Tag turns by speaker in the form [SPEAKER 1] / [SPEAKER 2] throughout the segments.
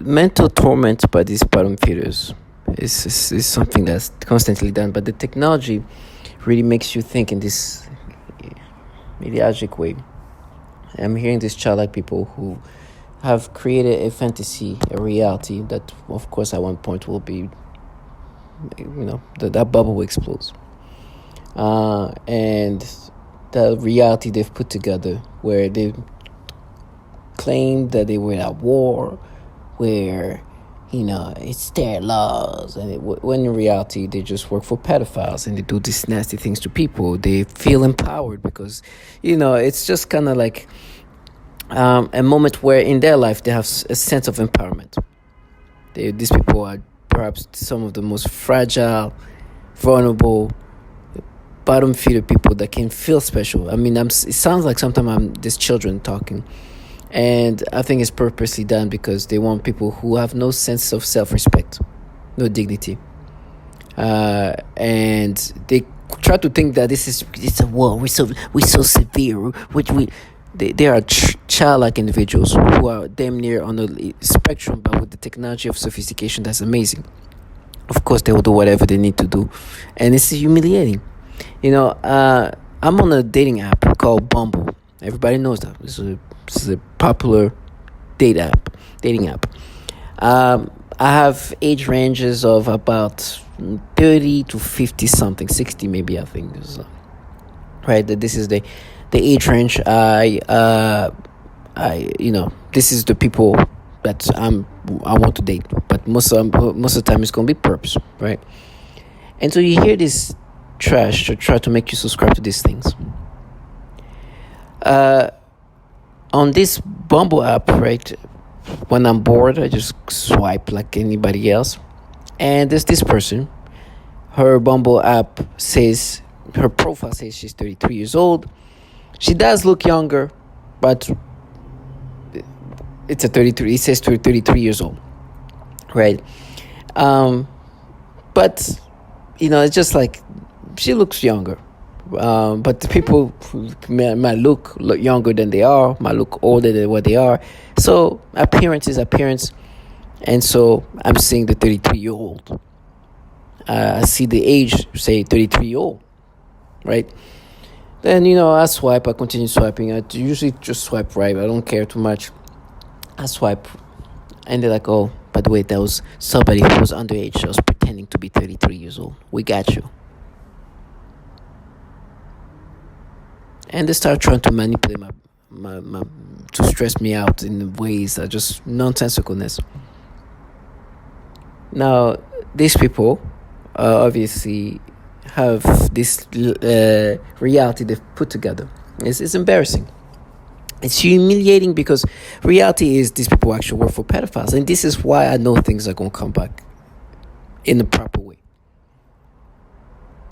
[SPEAKER 1] mental torment by these bottom feeders is something that's constantly done, but the technology really makes you think in this ideologic way. I'm hearing these childlike people who have created a fantasy, a reality that, of course, at one point will be, that bubble explodes. And the reality they've put together, where they claim that they were at war, where it's their laws, and when in reality they just work for pedophiles and they do these nasty things to people. They feel empowered because it's just kind of like a moment where in their life they have a sense of empowerment. These people are perhaps some of the most fragile, vulnerable, bottom feeder people that can feel special. I mean, it sounds like sometimes I'm these children talking. And I think it's purposely done because they want people who have no sense of self-respect, no dignity. And they try to think that it's a war. We're so severe. They are childlike individuals who are damn near on the spectrum, but with the technology of sophistication that's amazing. Of course, they will do whatever they need to do, and it's humiliating. I'm on a dating app called Bumble. Everybody knows that. This is a popular dating app. I have age ranges of about 30 to 50 something, 60 maybe, I think. Right, this is the age range. This is the people that I want to date. But most of the time it's gonna be perps, right? And so you hear this trash to try to make you subscribe to these things. On this Bumble app, right, when I'm bored, I just swipe like anybody else. And there's this person, her Bumble app says, her profile says she's 33 years old. She does look younger, but it says 33 years old, right? But, it's just like, she looks younger. But the people might look younger than they are, might look older than what they are. So appearance is appearance. And so I'm seeing the 33-year-old. I see the age, say 33-year-old, right? Then, I swipe, I continue swiping. I usually just swipe right. I don't care too much. I swipe. And they're like, oh, by the way, that was somebody who was underage. I was pretending to be 33 years old. We got you. And they start trying to manipulate my to stress me out in ways that are just nonsensicalness. Now, these people obviously have this reality they've put together. It's embarrassing. It's humiliating because reality is these people actually work for pedophiles. And this is why I know things are going to come back in the proper way.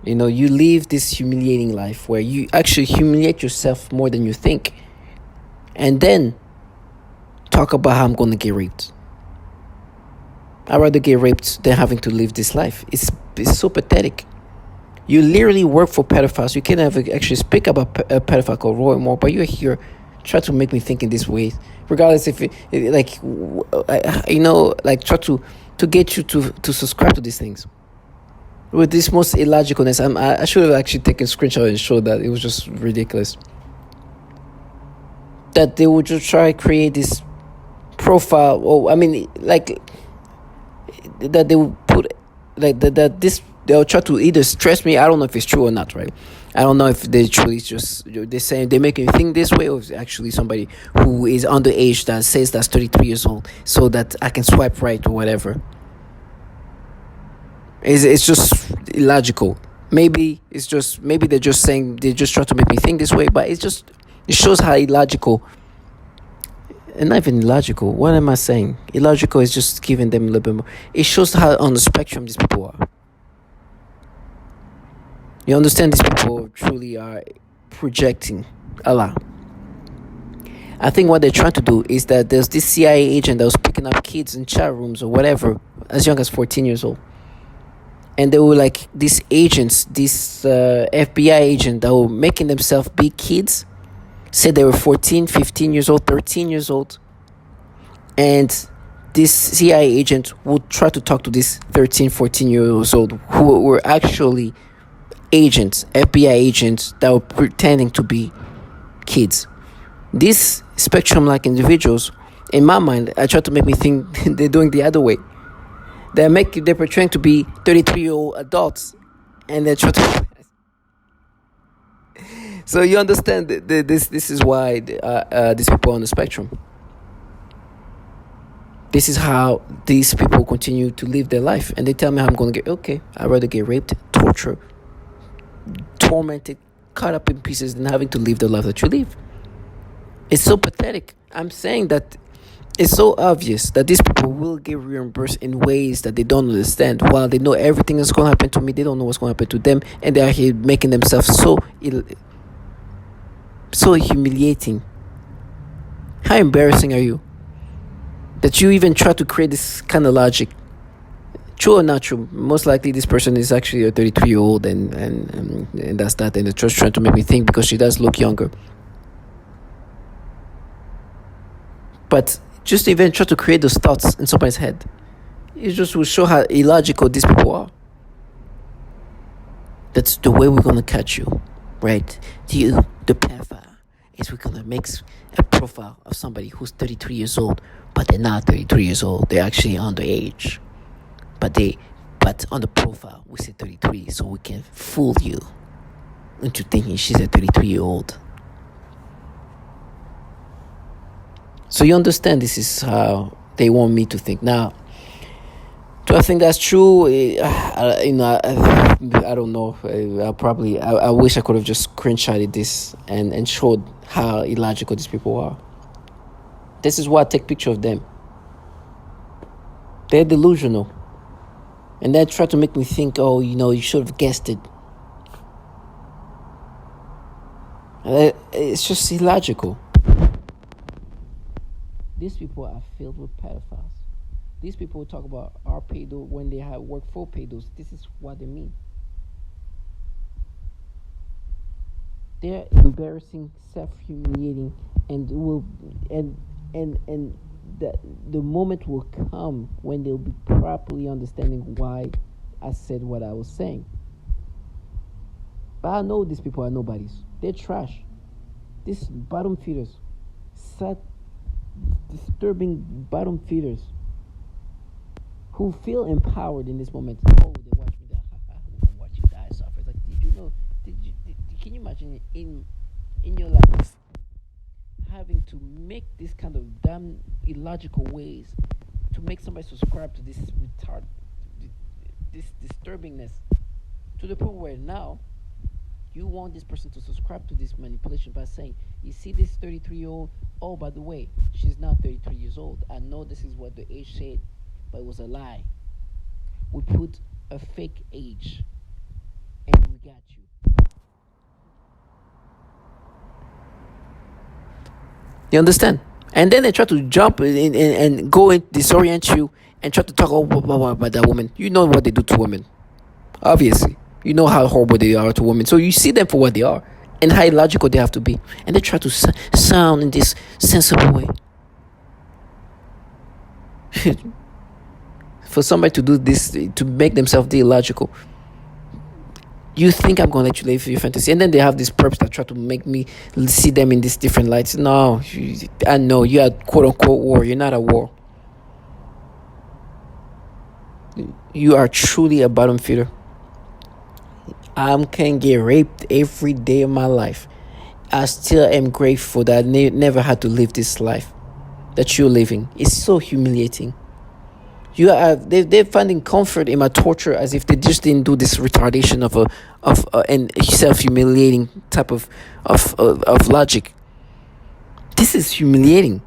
[SPEAKER 1] You live this humiliating life where you actually humiliate yourself more than you think. And then talk about how I'm going to get raped. I'd rather get raped than having to live this life. It's so pathetic. You literally work for pedophiles. You can't actually speak about a pedophile called Roy Moore, but you're here try to make me think in this way. Regardless if try to get you to subscribe to these things. With this most illogicalness, I should have actually taken a screenshot and showed that it was just ridiculous. That they would just try to create this profile, that they would put, they'll try to either stress me. I don't know if it's true or not, right? I don't know if they truly they're saying they make me think this way, or if it's actually somebody who is underage that says that's 33 years old, so that I can swipe right or whatever. It's just illogical. Maybe they're just saying, they just try to make me think this way, but it shows how illogical, and not even illogical. What am I saying? Illogical is just giving them a little bit more. It shows how on the spectrum these people are. You understand, these people truly are projecting a lot. I think what they're trying to do is that there's this CIA agent that was picking up kids in chat rooms or whatever, as young as 14 years old. And they were like these agents, this FBI agent that were making themselves be kids, said they were 14, 15 years old, 13 years old. And this CIA agent would try to talk to this 13, 14 years old who were actually agents, FBI agents that were pretending to be kids. These spectrum like individuals, in my mind, I try to make me think they're doing the other way. They're portraying to be 33-year-old adults, and they're trying to. So you understand this is why these people are on the spectrum. This is how these people continue to live their life, and they tell me I'm going to get okay. I'd rather get raped, tortured, tormented, cut up in pieces than having to live the life that you live. It's so pathetic. I'm saying that it's so obvious that these people will get reimbursed in ways that they don't understand. While they know everything is going to happen to me, they don't know what's going to happen to them, and they're here making themselves so humiliating. How embarrassing are you? That you even try to create this kind of logic. True or not true, most likely this person is actually a 33-year-old and that's that, and they're just trying to make me think because she does look younger. But just even try to create those thoughts in somebody's head, it just will show how illogical these people are. That's the way we're going to catch you, right? You, the pedophile, is we're going to make a profile of somebody who's 33 years old, but they're not 33 years old. They're actually underage. But on the profile, we say 33, so we can fool you into thinking she's a 33-year-old. So you understand this is how they want me to think. Now, do I think that's true? I don't know. I wish I could have just screenshotted this and showed how illogical these people are. This is why I take picture of them. They're delusional. And they try to make me think, you should have guessed it. It's just illogical. These people are filled with pedophiles. These people talk about our pedo when they have work for pedos. This is what they mean. They're embarrassing, self-humiliating, and the moment will come when they'll be properly understanding why I said what I was saying. But I know these people are nobodies. They're trash. These bottom feeders, sad, disturbing bottom feeders who feel empowered in this moment. Oh, they watch me die. Watch you die, suffer. Like, did you know? Can you imagine in your life having to make this kind of damn illogical ways to make somebody subscribe to this this disturbingness, to the point where now you want this person to subscribe to this manipulation by saying, you see this 33-year-old, oh, by the way, she's not 33 years old. I know this is what the age said, but it was a lie. We put a fake age and we got you. You understand? And then they try to jump in and go and disorient you and try to talk about that woman. You know what they do to women. Obviously. You know how horrible they are to women. So you see them for what they are and how illogical they have to be. And they try to sound in this sensible way. For somebody to do this, to make themselves the illogical, you think I'm going to let you live your fantasy. And then they have these perps that try to make me see them in these different lights. No, I know you are quote-unquote war. You're not a war. You are truly a bottom feeder. I can get raped every day of my life. I still am grateful that I never had to live this life that you're living. It's so humiliating. They're finding comfort in my torture as if they just didn't do this retardation of and self-humiliating type of logic. This is humiliating.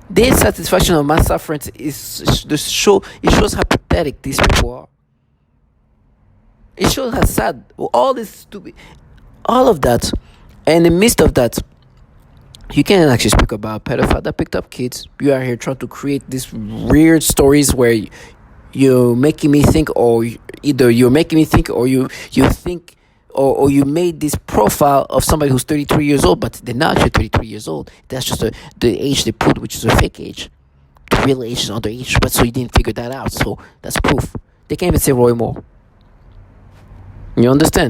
[SPEAKER 1] Their satisfaction of my suffering is the show. It shows how pathetic these people are. It shows how sad all this stupid, all of that, and in the midst of that, you can't actually speak about a pedophile that picked up kids. You are here trying to create these weird stories where you're making me think, or either you're making me think, or you think, or you made this profile of somebody who's 33 years old, but they're not actually 33 years old. That's just the age they put, which is a fake age. the real age is underage, but so you didn't figure that out. So that's proof. They can't even say Roy Moore. You understand?